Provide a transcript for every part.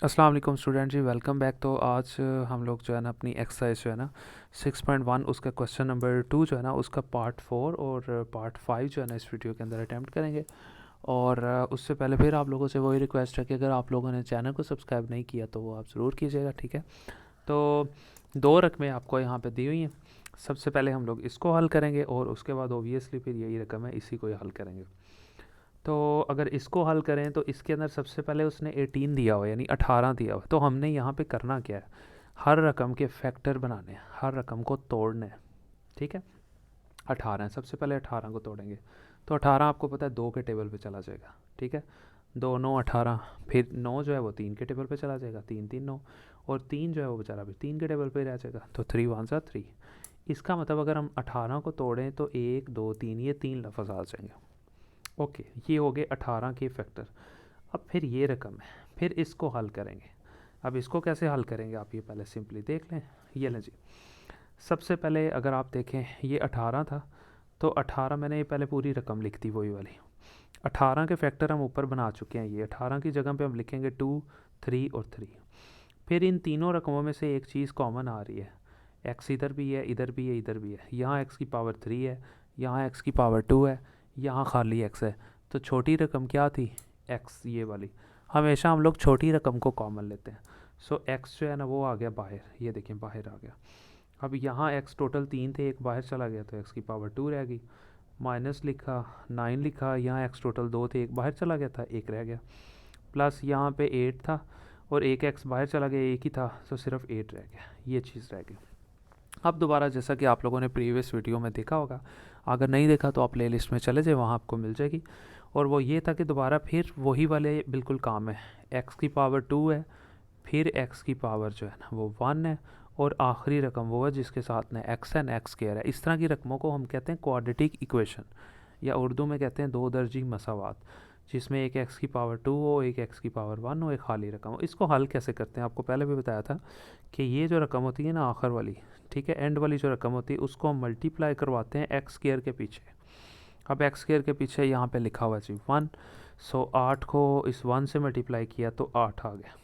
अस्सलाम वालेकुम स्टूडेंट जी, welcome back. तो आज हम लोग जो है ना अपनी एक्सरसाइज जो है ना 6.1 उसका क्वेश्चन नंबर 2 जो है ना उसका पार्ट 4 और पार्ट 5 जो है ना इस वीडियो के अंदर अटैम्प्ट करेंगे। और उससे पहले फिर आप लोगों से वही रिक्वेस्ट है कि अगर आप लोगों ने चैनल को सब्सक्राइब नहीं किया तो वो आप ज़रूर कीजिएगा, ठीक है। तो दो रकमें आपको यहाँ पे दी हुई हैं। सबसे पहले हम लोग इसको हल करेंगे और उसके बाद ओबियसली फिर यही रकम है, इसी को ही हल करेंगे। तो अगर इसको हल करें तो इसके अंदर सबसे पहले उसने 18 दिया हुआ यानी 18 दिया हुआ, तो हमने यहाँ पे करना क्या है, हर रकम के फैक्टर बनाने हैं, हर रकम को तोड़ने हैं, ठीक है। 18 है, सबसे पहले 18 को तोड़ेंगे। तो 18 आपको पता है 2 के टेबल पे चला जाएगा, ठीक है। 2 9 18, फिर 9 जो है वो 3 के टेबल पे चला जाएगा, 3 3 9, और 3 जो है वो बेचारा भी 3 के टेबल पे रह जाएगा। तो 3 1 सा 3। इसका मतलब अगर हम 18 को तोड़ें तो 1 2 3 ये 3 लफ्ज़ आ जाएंगे। ओके, ये हो गए 18 के फैक्टर। अब फिर ये रकम है, फिर इसको हल करेंगे। अब इसको कैसे हल करेंगे आप ये पहले सिंपली देख लें। ये लें जी, सबसे पहले अगर आप देखें ये 18 था, तो 18 मैंने ये पहले पूरी रकम लिख दी वही वाली। 18 के फैक्टर हम ऊपर बना चुके हैं, ये 18 की जगह पे हम लिखेंगे 2 3 और 3। फिर इन तीनों रकमों में से एक चीज़ कॉमन आ रही है, एक्स इधर भी है, इधर भी है, इधर भी है। यहाँ एक्स की पावर 3 है, यहाँ एक्स की पावर 2 है, यहाँ खाली एक्स है। तो छोटी रकम क्या थी, एक्स, ये वाली। हमेशा हम लोग छोटी रकम को कॉमन लेते हैं। सो एक्स जो है ना वो आ गया बाहर, ये देखें बाहर आ गया। अब यहाँ एक्स टोटल 3 थे, एक बाहर चला गया तो एक्स की पावर 2 रह गई। माइनस लिखा, 9 लिखा, यहाँ एक्स टोटल 2 थे, एक बाहर चला गया था, एक रह गया। प्लस यहाँ पे 8 था और एक एक्स बाहर चला गया, एक ही था, तो सिर्फ 8 रह गया, ये चीज़ रह गई। अब दोबारा जैसा कि आप लोगों ने प्रीवियस वीडियो में देखा होगा, अगर नहीं देखा तो आप प्ले लिस्ट में चले जाए, वहाँ आपको मिल जाएगी। और वो ये था कि दोबारा फिर वही वाले बिल्कुल काम है, एक्स की पावर 2 है, फिर एक्स की पावर जो है ना वो 1 है, और आखिरी रकम वो है जिसके साथ में एक्स है, एक्स स्क्वायर है। इस तरह की रकमों को हम कहते हैं क्वाड्रेटिक इक्वेशन, या उर्दू में कहते हैं दो दर्जी मसावात, जिसमें एक एक्स की पावर 2 हो, एक एक्स की पावर 1 हो, एक खाली रकम हो। इसको हल कैसे करते हैं आपको पहले भी बताया था कि ये जो रकम होती है ना आखिर वाली, ठीक है, एंड वाली जो रकम होती है उसको हम मल्टीप्लाई करवाते हैं एक्स स्क्वायर के पीछे। अब एक्स स्क्वायर के पीछे यहाँ पे लिखा हुआ है जी 1। सो 8 को इस 1 से मल्टीप्लाई किया तो 8 आ गया।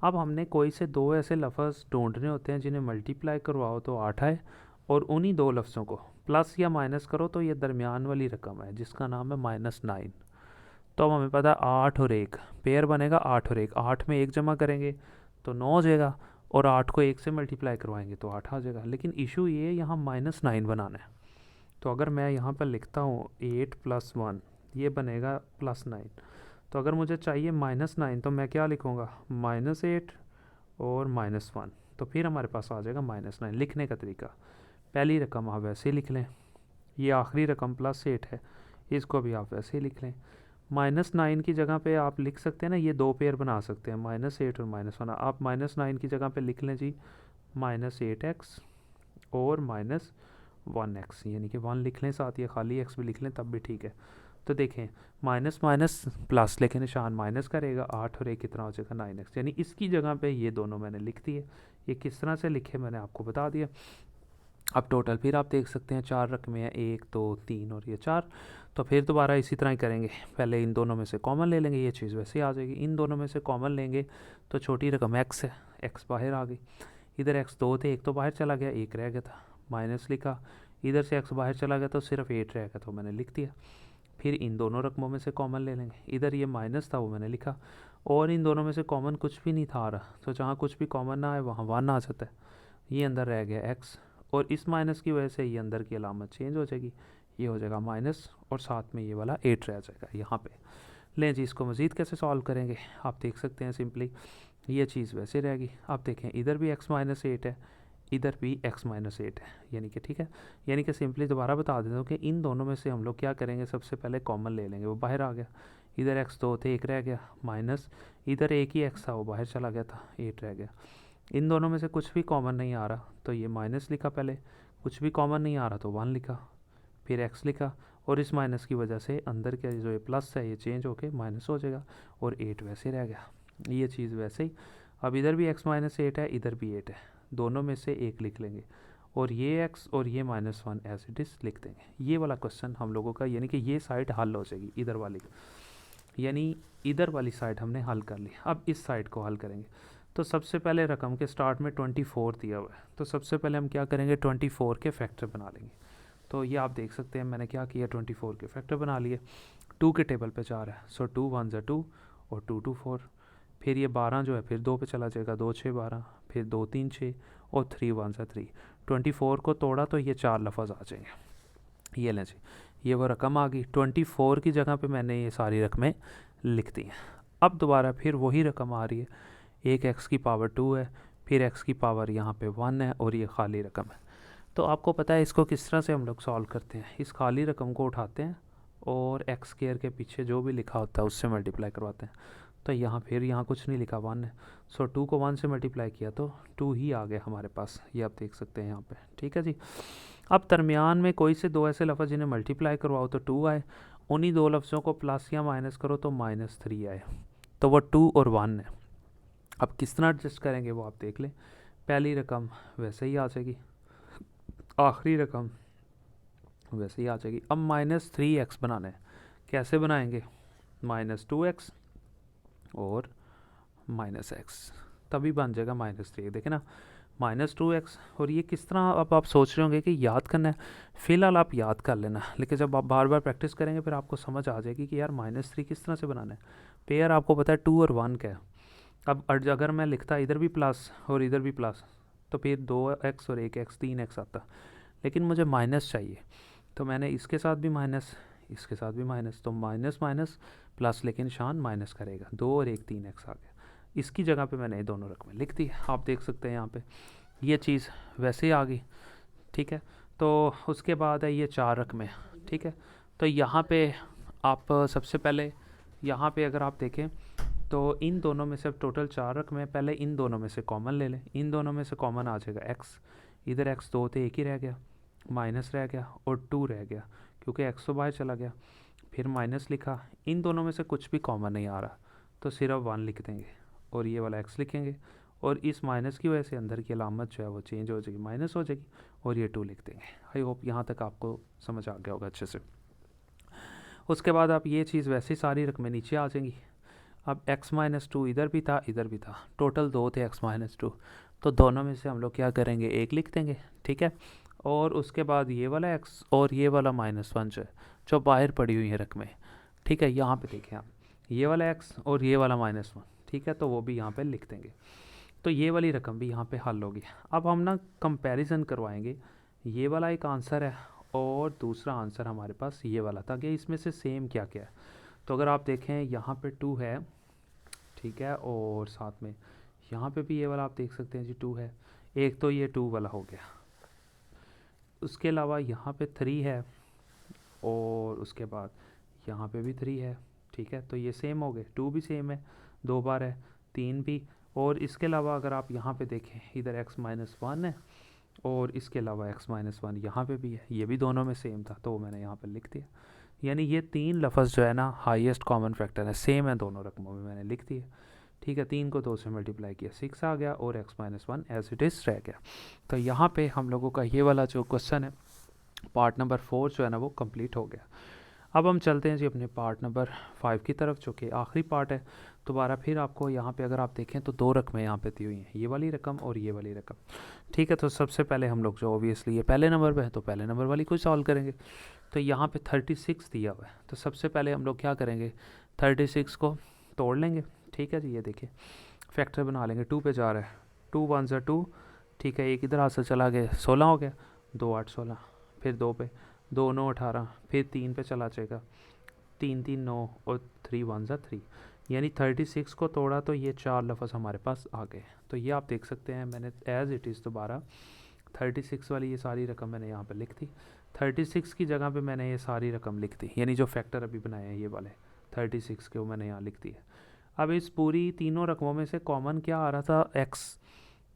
अब हमने कोई से दो ऐसे लफ्ज़ ढूंढने होते हैं जिन्हें मल्टीप्लाई करवाओ तो 8 आए, और उन्हीं दो लफ्ज़ों को प्लस या माइनस करो तो ये दरमियान वाली रकम है जिसका नाम है -9। तो अब हमें पता है 8 और 1 पेयर बनेगा, 8 और 1, 8 में 1 जमा करेंगे तो 9 हो जाएगा, और 8 को 1 से मल्टीप्लाई करवाएंगे तो 8 आ जाएगा। लेकिन इशू ये यहाँ -9 बनाना है। तो अगर मैं यहाँ पर लिखता हूँ 8 + 1, ये बनेगा +9। तो अगर मुझे चाहिए -9 तो मैं क्या लिखूँगा, -8 और -1। तो फिर हमारे पास आ जाएगा -9। लिखने का तरीका, पहली रकम आप वैसे ही लिख लें, ये आखिरी रकम +8 है, इसको भी आप वैसे ही लिख लें। -9 की जगह पे आप लिख सकते हैं ना, ये दो पेयर बना सकते हैं, -8 और -1। आप -9 की जगह पे लिख लें जी -8x और -1x, यानी कि 1 लिख लें साथ, या खाली x भी लिख लें तब भी ठीक है। तो देखें माइनस माइनस प्लस लेके निशान माइनस करेगा, 8 और 1 कितना हो जाएगा 9x, यानी इसकी जगह पे ये दोनों मैंने लिख दिए। ये किस तरह से लिखे मैंने आपको बता दिया। अब टोटल फिर आप देख सकते हैं 4 रकमें हैं, 1 2 3 और ये 4। तो फिर दोबारा इसी तरह ही करेंगे, पहले इन दोनों में से कॉमन ले लेंगे, ये चीज़ वैसे ही आ जाएगी। इन दोनों में से कॉमन लेंगे तो छोटी रकम x है, x बाहर आ गई। इधर x 2 थे, एक तो बाहर चला गया, एक रह गया था, माइनस लिखा। इधर से x बाहर चला गया तो सिर्फ 8 रह गया, तो मैंने लिख दिया। फिर इन दोनों रकमों में से कॉमन ले लेंगे, इधर ये माइनस था वो मैंने लिखा, और इन दोनों में से कॉमन कुछ भी नहीं था आ रहा, तो जहाँ कुछ भी कॉमन ना आए वहाँ 1 आ जाता है। ये अंदर रह गया x, और इस माइनस की वजह से ये अंदर की अलामत चेंज हो जाएगी, ये हो जाएगा माइनस, और साथ में ये वाला 8 रह जाएगा यहाँ पे। लें जी, इसको मज़ीद कैसे सॉल्व करेंगे, आप देख सकते हैं सिंपली ये चीज़ वैसे रहेगी। आप देखें इधर भी x-8 है, इधर भी x-8 है, यानी कि ठीक है। यानी कि सिंपली दोबारा बता देता हूँ कि इन दोनों में से हम लोग क्या करेंगे, सबसे पहले कॉमन ले लेंगे, वो बाहर आ गया। इधर x 2 थे, एक रह गया, माइनस इधर एक ही x था वो बाहर चला गया था, 8 रह गया। इन दोनों में से कुछ भी कॉमन नहीं आ रहा तो ये माइनस लिखा पहले, कुछ भी कॉमन नहीं आ रहा तो 1 लिखा, फिर x लिखा, और इस माइनस की वजह से अंदर का जो ये प्लस है ये चेंज होके माइनस हो जाएगा, और 8 वैसे रह गया, ये चीज़ वैसे ही। अब इधर भी x-8 है, इधर भी 8 है, दोनों में से एक लिख लेंगे, और ये x और ये -1 एज इट इज़ लिख देंगे। ये वाला क्वेश्चन हम लोगों का, यानी कि ये साइड हल हो जाएगी इधर वाली। यानी इधर वाली साइड हमने हल कर ली। अब इस साइड को हल करेंगे। तो सबसे पहले रकम के स्टार्ट में 24 दिया हुआ है, तो सबसे पहले हम क्या करेंगे, 24 के फैक्टर बना लेंगे। तो ये आप देख सकते हैं मैंने क्या किया, 24 के फैक्टर बना लिए। 2 के टेबल पे 4 है, सो 2 1 ज़ा 2 और 2 2 4। फिर ये 12 जो है फिर 2 पे चला जाएगा, 2 6 12, फिर 2 3 6 और 3 1 ज़ा 3। 24 को तोड़ा तो ये 4 लफज आ जाएंगे। ये लें जी, ये वो रकम आ गई। 24 की जगह पे मैंने ये सारी रकमें लिख दी हैं। अब दोबारा फिर वही रकम आ रही है, एक एक्स की पावर 2 है, फिर एक्स की पावर यहाँ पे 1 है और ये खाली रकम है। तो आपको पता है इसको किस तरह से हम लोग सॉल्व करते हैं। इस खाली रकम को उठाते हैं और एक्स स्क्वायर के पीछे जो भी लिखा होता है उससे मल्टीप्लाई करवाते हैं। तो यहाँ फिर यहाँ कुछ नहीं लिखा, 1 है, सो 2 को 1 से मल्टीप्लाई किया तो 2 ही आ गया हमारे पास। ये आप देख सकते हैं यहाँ पे, ठीक है जी। अब दरमियान में कोई से दो ऐसे लफ्ज़ जिन्हें मल्टीप्लाई करवाओ तो 2 आए, उन्हीं दो लफ्ज़ों को प्लस या माइनस करो तो -3 आए। तो वो 2 और 1 है। अब किस तरह एडजस्ट करेंगे वो आप देख लें। पहली रकम वैसे ही आ जाएगी, आखिरी रकम वैसे ही आ जाएगी। अब -3x बनाना है, कैसे बनाएंगे, -2x और -x, तभी बन जाएगा -3। देखें ना, -2x। और ये किस तरह, अब आप सोच रहे होंगे कि याद करना है। फ़िलहाल आप याद कर लेना, लेकिन जब आप बार बार प्रैक्टिस करेंगे फिर आपको समझ आ जाएगी कि यार -3 किस तरह से बनाना है। पेयर आपको पता है 2 और 1 का है। अब अगर मैं लिखता इधर भी प्लस और इधर भी प्लस तो फिर 2x और 1x 3x आता, लेकिन मुझे माइनस चाहिए। तो मैंने इसके साथ भी माइनस, इसके साथ भी माइनस, तो माइनस माइनस प्लस, लेकिन निशान माइनस करेगा। 2 और 1 3x आ गया। इसकी जगह पे मैंने ये दोनों रकमें लिख दी। आप देख सकते हैं यहाँ पे ये चीज़ वैसे ही आ गई, ठीक है। तो उसके बाद है ये 4 रकमें, ठीक है। तो यहाँ पे आप सबसे पहले यहाँ पे अगर आप देखें तो इन दोनों में से टोटल 4 रकमें, पहले इन दोनों में से कॉमन ले लें। इन दोनों में से कॉमन आ जाएगा x, इधर x 2 थे, एक ही रह गया, माइनस रह गया और 2 रह गया क्योंकि x तो बाहर चला गया। फिर माइनस लिखा, इन दोनों में से कुछ भी कॉमन नहीं आ रहा तो सिर्फ 1 लिख देंगे और ये वाला x लिखेंगे, और इस माइनस की वजह से अंदर की अलामत जो है वो चेंज हो जाएगी, माइनस हो जाएगी, और ये 2 लिख देंगे। आई होप यहाँ तक आपको समझ आ गया होगा अच्छे से। उसके बाद आप ये चीज़ वैसे सारी रकमें नीचे आ जाएंगी। अब x-2 इधर भी था इधर भी था, टोटल 2 थे x-2, तो दोनों में से हम लोग क्या करेंगे, एक लिख देंगे, ठीक है। और उसके बाद ये वाला x और ये वाला -1 जो बाहर पड़ी हुई है रकमें, ठीक है। यहाँ पे देखें आप, ये वाला x और ये वाला -1, ठीक है, तो वो भी यहाँ पे लिख देंगे। तो ये वाली रकम भी यहाँ पे हल होगी। अब हम ना कंपैरिजन करवाएंगे, ये वाला एक आंसर है और दूसरा आंसर हमारे पास ये वाला था, कि इसमें से सेम क्या क्या है। तो अगर आप देखें यहाँ पे 2 है, ठीक है, और साथ में यहाँ पे भी ये वाला आप देख सकते हैं जी 2 है। एक तो ये 2 वाला हो गया, उसके अलावा यहाँ पे 3 है और उसके बाद यहाँ पे भी 3 है, ठीक है। तो ये सेम हो गए, 2 भी सेम है, 2 बार है, 3 भी। और इसके अलावा अगर आप यहाँ पे देखें, इधर x-1 है और इसके अलावा x-1 यहाँ पे भी है, ये भी दोनों में सेम था तो मैंने यहाँ पे लिख दिया। यानी ये 3 लफ्ज़ जो है ना हाईएस्ट कॉमन फैक्टर है, सेम है दोनों रकमों में, मैंने लिख दिया, ठीक है। 3 को 2 से मल्टीप्लाई किया, 6 आ गया और x-1 एज इट इज़ रह गया। तो यहाँ पे हम लोगों का ये वाला जो क्वेश्चन है पार्ट नंबर 4 जो है ना वो कंप्लीट हो गया। अब हम चलते हैं जी अपने पार्ट नंबर 5 की तरफ, जो कि आखिरी पार्ट है। दोबारा फिर आपको यहाँ पे अगर आप देखें तो 2 रकमें यहाँ पे दी हुई हैं, ये वाली रकम और ये वाली रकम, ठीक है। तो सबसे पहले हम लोग जो ऑब्वियसली ये पहले नंबर पे है तो पहले नंबर वाली को सॉल्व करेंगे। तो यहाँ पे 36 दिया हुआ है, तो सबसे पहले हम लोग क्या करेंगे, 36 को तोड़ लेंगे, ठीक है जी। ये देखिए फैक्टर बना लेंगे, 2 पे जा रहा है, 2 1 ज़ा 2, ठीक है। एक इधर हाथ से चला गया, 16 हो गया, 2 8 16, फिर 2 पे 2 9 18, फिर 3 पे चला जाएगा, 3 3 9 और 3 1 ज़ा 3। यानी 36 को तोड़ा तो ये 4 लफ्ज़ हमारे पास आ गए। तो ये आप देख सकते हैं मैंने एज़ इट इज़ दोबारा 36 वाली ये सारी रकम मैंने यहाँ पे लिख दी। 36 की जगह पे मैंने ये सारी रकम लिख दी, यानी जो फैक्टर अभी बनाए हैं ये वाले 36 के वो मैंने यहाँ लिख दिए। अब इस पूरी तीनों रकमों में से कॉमन क्या आ रहा था, x,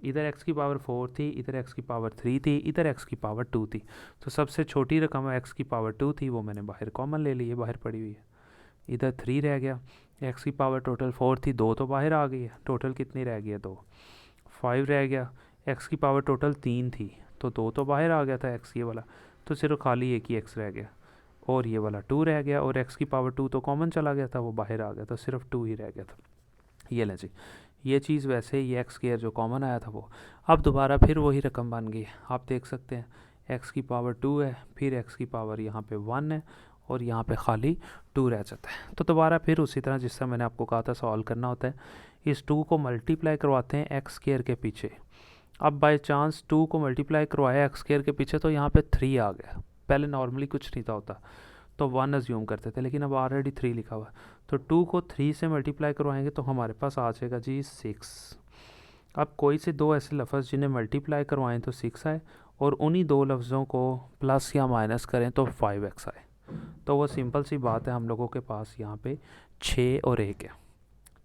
इधर x की पावर 4 थी, इधर x की पावर 3 थी, इधर x की पावर 2 थी। तो सबसे छोटी रकम x की पावर 2 थी वो मैंने बाहर कॉमन ले ली है, बाहर पड़ी हुई है। इधर 3 रह गया, x की पावर टोटल 4 थी, 2 तो बाहर आ गई है, टोटल कितनी रह गई है 2। 5 रह गया, x की पावर टोटल 3 थी तो 2 तो बाहर आ गया था x ये वाला, तो सिर्फ खाली एक ही x रह गया। और ये वाला 2 रह गया, और x की पावर 2 तो कॉमन चला गया था, वो बाहर आ गया था, सिर्फ 2 ही रह गया था। ये लें जी, ये चीज़ वैसे ये एक्स स्क्वायर जो कॉमन आया था वो अब दोबारा फिर वही रकम बन गई। आप देख सकते हैं एक्स की पावर 2 है, फिर एक्स की पावर यहाँ पे 1 है, और यहाँ पे खाली 2 रह जाता है। तो दोबारा फिर उसी तरह जिस तरह मैंने आपको कहा था सॉल्व करना होता है, इस 2 को मल्टीप्लाई करवाते हैं एक्स स्क्वायर के पीछे। अब बाई चांस 2 को मल्टीप्लाई करवाया एक्स स्क्वायर के पीछे तो यहाँ पे 3 आ गया। पहले नॉर्मली कुछ नहीं था होता तो 1 अज्यूम करते थे, लेकिन अब ऑलरेडी 3 लिखा हुआ है, तो 2 को 3 से मल्टीप्लाई करवाएंगे तो हमारे पास आ जाएगा जी 6। अब कोई से दो ऐसे लफ्ज़ जिन्हें मल्टीप्लाई करवाएं तो 6 आए, और उन्हीं दो लफ्ज़ों को प्लस या माइनस करें तो 5x आए। तो वो सिंपल सी बात है, हम लोगों के पास यहाँ पे 6 और 1 है।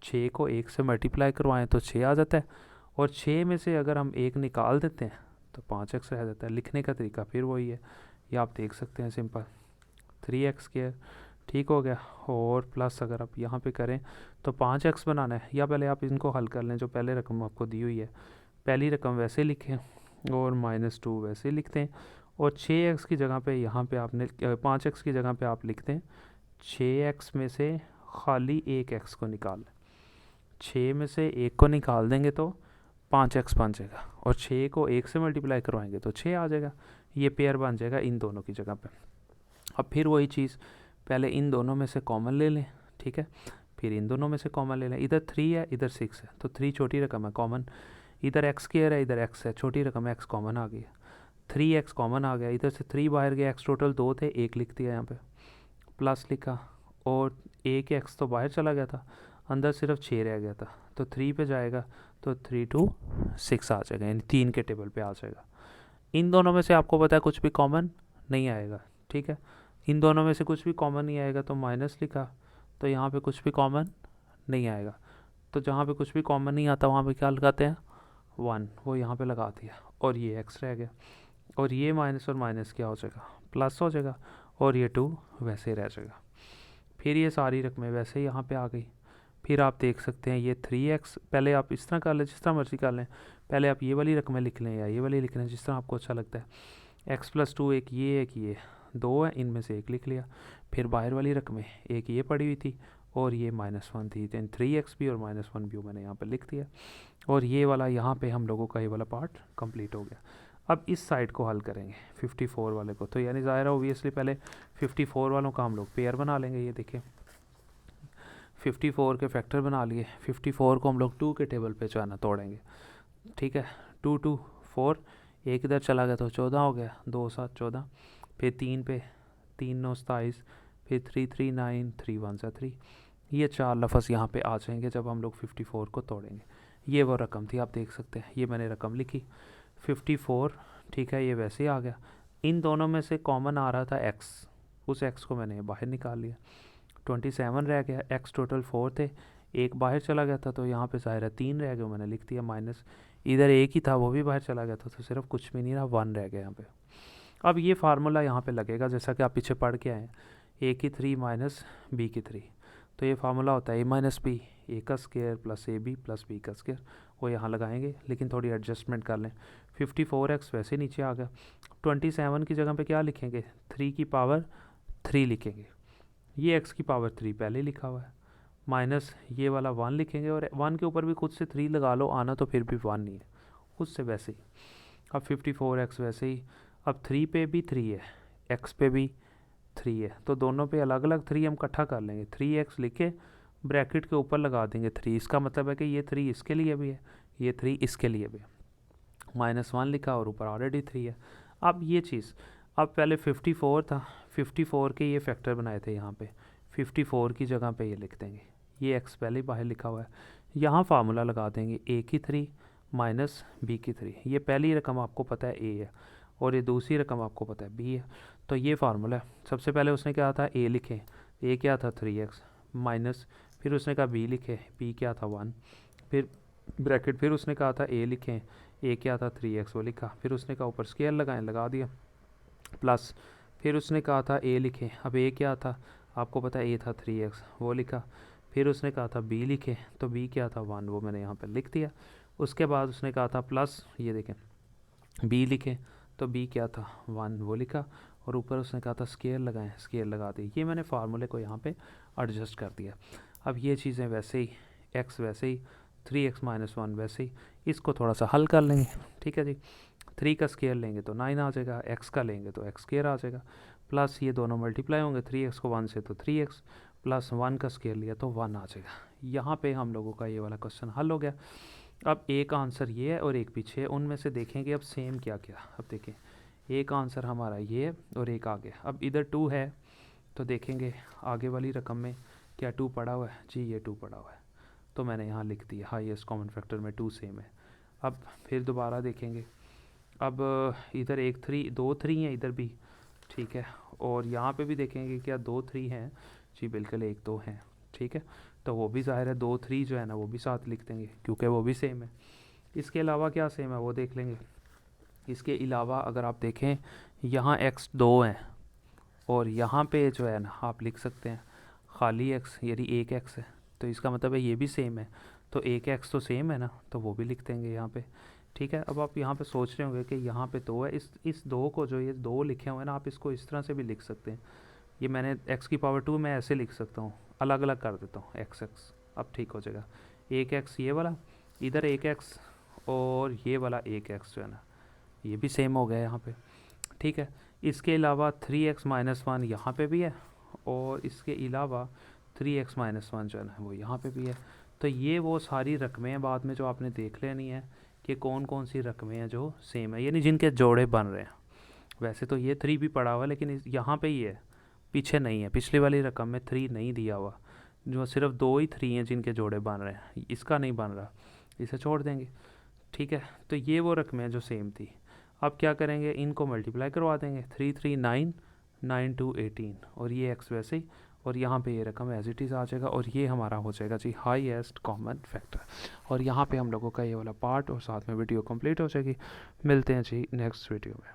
6 को 1 से मल्टीप्लाई करवाएं तो 6 आ जाता है, और 6 में से अगर हम 1 निकाल देते हैं तो 5x रह जाता है। लिखने का तरीका फिर वही है, ये आप देख सकते हैं सिंपल 3x स्क्वायर, ठीक हो गया, और प्लस अगर आप यहाँ पे करें तो 5x बनाना है, या पहले आप इनको हल कर लें जो पहले रकम आपको दी हुई है, पहली रकम वैसे लिखें और -2 वैसे लिखते हैं, और 6x की जगह पे यहाँ पे आपने 5x की जगह पे आप लिखते हैं 6x में से खाली 1x को निकाल लें। 6 में से 1 को निकाल देंगे तो 5x बन जाएगा, और 6 को 1 से मल्टीप्लाई करवाएंगे तो 6 आ जाएगा। ये पेयर बन जाएगा इन दोनों की जगह पे। अब फिर वही चीज़, पहले इन दोनों में से कॉमन ले लें, ठीक है, फिर इन दोनों में से कॉमन ले लें। इधर 3 है, इधर 6 है, तो 3 छोटी रकम है कॉमन, इधर एक्स स्क्वायर है, इधर x है, छोटी रकम x कॉमन आ गई, 3x कॉमन आ गया, इधर से 3 बाहर गया, x टोटल 2 थे, 1 लिख दिया यहाँ पे, प्लस लिखा, और 1x तो बाहर चला गया था, अंदर सिर्फ 6 रह गया था, तो 3 पे जाएगा तो 3 2 6 आ जाएगा, यानी 3 के टेबल पे आ जाएगा। इन दोनों में से आपको पता है कुछ भी कॉमन नहीं आएगा, ठीक है, इन दोनों में से कुछ भी कॉमन नहीं आएगा तो माइनस लिखा, तो यहाँ पे कुछ भी कॉमन नहीं आएगा, तो जहाँ पे कुछ भी कॉमन नहीं आता वहाँ पे क्या लगाते हैं 1, वो यहाँ पे लगा दिया, और ये x रह गया, और ये माइनस और माइनस क्या हो जाएगा प्लस हो जाएगा, और ये 2 वैसे रह जाएगा। फिर ये सारी रकमें वैसे यहाँ पे आ गई। फिर आप देख सकते हैं ये 3x, पहले आप इस तरह कर लें जिस तरह मर्जी कर लें, पहले आप ये वाली रकमें लिख लें या ये वाली लिख लें जिस तरह आपको अच्छा लगता है। x+2 एक ये 2 है, इनमें से एक लिख लिया, फिर बाहर वाली रकमें एक ये पड़ी हुई थी और ये -1 थी, तो 3x भी और -1 भी मैंने यहाँ पर लिख दिया, और ये वाला यहाँ पे हम लोगों का ये वाला पार्ट कंप्लीट हो गया। अब इस साइड को हल करेंगे 54 वाले को, तो यानी ज़ाहिर है ओबियसली पहले 54 वालों का हम लोग पेयर बना लेंगे। ये देखिए 54 के फैक्टर बना लिए, 54 को हम लोग 2 के टेबल पे जो है ना तोड़ेंगे, ठीक है, 2 2 4, एक इधर चला गया तो 14 हो गया, 2 7 14, फिर 3 पे 3 9 27, फिर 3 3 9, 3 1 3, ये 4 लफ्ज़ यहाँ पे आ जाएंगे जब हम लोग 54 को तोड़ेंगे। ये वो रकम थी, आप देख सकते हैं, ये मैंने रकम लिखी 54, ठीक है, ये वैसे ही आ गया। इन दोनों में से कॉमन आ रहा था x, उस x को मैंने बाहर निकाल लिया, 27 रह गया, x टोटल 4 थे, एक बाहर चला गया था तो यहाँ पे ज़ाहिर है 3 रह गए, मैंने लिख दिया माइनस, इधर एक ही था वो भी बाहर चला गया था तो सिर्फ कुछ भी नहीं रहा, 1 रह गया यहाँ पे। अब ये फार्मूला यहाँ पे लगेगा जैसा कि आप पीछे पढ़ के आए, a की 3 माइनस b की 3, तो ये फार्मूला होता है a माइनस बी, ए का square plus A B plus B का स्क्वायर, वो यहाँ लगाएंगे, लेकिन थोड़ी एडजस्टमेंट कर लें। 54x वैसे नीचे आ गया, 27 की जगह पे क्या लिखेंगे 3 की पावर 3 लिखेंगे, ये x की पावर 3 पहले लिखा हुआ है, माइनस ये वाला 1 लिखेंगे, और 1 के ऊपर भी खुद से 3 लगा लो, आना तो फिर भी 1 नहीं है, खुद से वैसे ही। अब 54x वैसे ही, अब 3 पे भी 3 है, x पे भी 3 है, तो दोनों पे अलग अलग 3 हम इकट्ठा कर लेंगे, 3x लिखे ब्रैकेट के ऊपर लगा देंगे 3, इसका मतलब है कि ये 3 इसके लिए भी है, ये 3 इसके लिए भी है, -1 लिखा और ऊपर ऑलरेडी 3 है। अब ये चीज़, अब पहले 54 था, 54 के ये फैक्टर बनाए थे यहाँ पे, 54 की जगह पे ये लिख देंगे, ये x पहले बाहर लिखा हुआ है, यहाँ फार्मूला लगा देंगे a की 3 माइनस b की 3, ये पहली रकम आपको पता है a है और ये दूसरी रकम आपको पता है b है, तो ये फार्मूला है। सबसे पहले उसने क्या था a लिखे, a क्या था 3x माइनस, फिर उसने कहा b लिखे, b क्या था 1, फिर ब्रैकेट, फिर उसने कहा था a लिखें, a क्या था 3x वो लिखा, फिर उसने कहा ऊपर स्केयर लगाएं, लगा दिया, प्लस फिर उसने कहा था a लिखें, अब a क्या था आपको पता है a था 3x वो लिखा, फिर उसने कहा था b लिखें, तो b क्या था 1 वो मैंने यहाँ पर लिख दिया, उसके बाद उसने कहा था प्लस ये देखें b लिखें, तो b क्या था 1 वो लिखा, और ऊपर उसने कहा था स्केयर लगाएं, स्केयर लगा दी। ये मैंने फार्मूले को यहाँ पे एडजस्ट कर दिया। अब ये चीज़ें वैसे ही, x वैसे ही, 3x - 1 वैसे ही, इसको थोड़ा सा हल कर लेंगे। ठीक है जी, 3 का स्केयर लेंगे तो 9 आ जाएगा, x का लेंगे तो x स्केयर आ जाएगा, प्लस ये दोनों मल्टीप्लाई होंगे, 3x को 1 से तो 3x, प्लस 1 का स्केयर लिया तो 1 आ जाएगा। यहाँ पे हम लोगों का ये वाला क्वेश्चन हल हो गया। अब एक आंसर ये है और एक पीछे है, उनमें से देखेंगे अब सेम क्या क्या। अब देखें, एक आंसर हमारा ये है और एक आगे। अब इधर 2 है तो देखेंगे आगे वाली रकम में क्या 2 पड़ा हुआ है जी, ये 2 पड़ा हुआ है, तो मैंने यहाँ लिख दिया हाईएस्ट कॉमन फैक्टर में 2 सेम है। अब फिर दोबारा देखेंगे, अब इधर एक 3, 2 3 है इधर भी, ठीक है, और यहाँ पे भी देखेंगे क्या 2 3 हैं जी, बिल्कुल 1 2 हैं, ठीक है, तो वो भी ज़ाहिर है 2 3 जो है ना वो भी साथ लिख देंगे क्योंकि वो भी सेम है। इसके अलावा क्या सेम है वो देख लेंगे। इसके अलावा अगर आप देखें यहाँ x 2 है और यहाँ पे जो है ना आप लिख सकते हैं खाली x, यानी 1 x है, तो इसका मतलब है ये भी सेम है, तो 1 x तो सेम है ना, तो वो भी लिख देंगे यहाँ पे। ठीक है, अब आप यहाँ पे सोच रहे होंगे कि यहाँ पे 2 है, इस 2 को जो ये 2 लिखे हुए हैं ना, आप इसको इस तरह से भी लिख सकते हैं। ये मैंने x की पावर 2 मैं ऐसे लिख सकता हूँ, अलग अलग कर देता हूँ x x, अब ठीक हो जाएगा। 1 x ये वाला, इधर 1 x, और ये वाला 1 x जो है ना ये भी सेम हो गया यहाँ पे। ठीक है, इसके अलावा 3x - 1 यहाँ पे भी है, और इसके अलावा 3x - 1 जो है ना वो यहाँ पे भी है। तो ये वो सारी रकमें हैं बाद में जो आपने देख लेनी है कि कौन कौन सी रकमें हैं जो सेम है, यानी जिनके जोड़े बन रहे हैं। वैसे तो ये 3 भी पड़ा हुआ है लेकिन यहाँ पे ही है, पीछे नहीं है, पिछली वाली रकम में 3 नहीं दिया हुआ, जो सिर्फ 2 ही 3 हैं जिनके जोड़े बन रहे हैं, इसका नहीं बन रहा, इसे छोड़ देंगे। ठीक है, तो ये वो रकमें जो सेम थी। अब क्या करेंगे, इनको मल्टीप्लाई करवा देंगे, 3 3 9, 9 2 18, और ये x वैसे ही, और यहाँ पे ये रकम एज इट इज़ आ जाएगा, और ये हमारा हो जाएगा जी हाईएस्ट कॉमन फैक्टर। और यहाँ पे हम लोगों का ये वाला पार्ट और साथ में वीडियो कंप्लीट हो जाएगी। मिलते हैं जी नेक्स्ट वीडियो में।